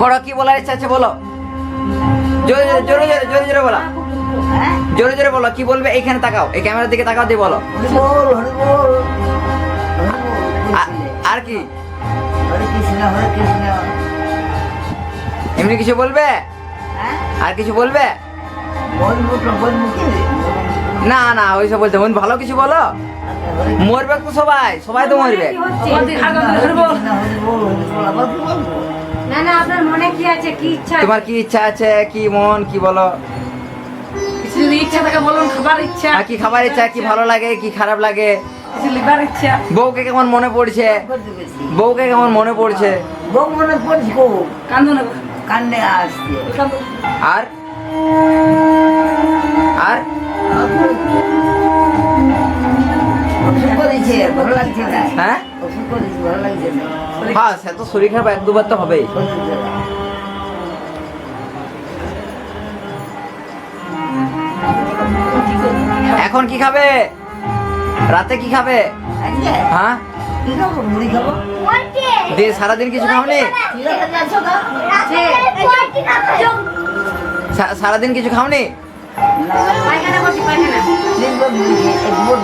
বড় কি বলার ইচ্ছা আছে বলো, জোরে জোরে জোরে জোরে জোরে জোরে বলো, জোরে জোরে বলো কি বলবে। এইখানে তাকাও, এই ক্যামেরার দিকে তাকাও দিয়ে বলো। আর কি এমনি কিছু বলবে? আর কিছু বলবে? না না ওইসব বলতে ভালো কিছু বলো। মরবে তো সবাই, সবাই তো মরবে। না না, আপনার মনে কি আছে, কি ইচ্ছা? তোমার কি ইচ্ছা আছে, কি মন, কি বলো? কিছু যদি ইচ্ছা থাকে বলুন। খাবার ইচ্ছা, আর কি খাবার ইচ্ছা, কি ভালো লাগে, কি খারাপ লাগে? কিছু লিভার ইচ্ছা। বউকে কেমন মনে পড়ছে? বউকে কেমন মনে পড়ছে? বউ মনে পড়ছে গো, কান্দো না, কান্দে আসছে। আর আর ওষুধ করেছে, ভালো লাগছে না। হ্যাঁ ওষুধ করেছে, ভালো লাগছে না। হ্যাঁ সে তো শরীর খারাপ এক দুবার তো হবেই। শরীর জ্বালা। এখন কি খাবে? রাতে কি খাবে? আজকে হ্যাঁ কি খাবো? মুড়ি খাবো। দিয়ে সারাদিন কিছু খাওনি? ঠিক আছে, যাচ্ছো তো? সারাদিন কিছু খাওনি? না, পায়খানা করছি, পায়খানা। তিনবার মুড়ি খেয়ে, একবার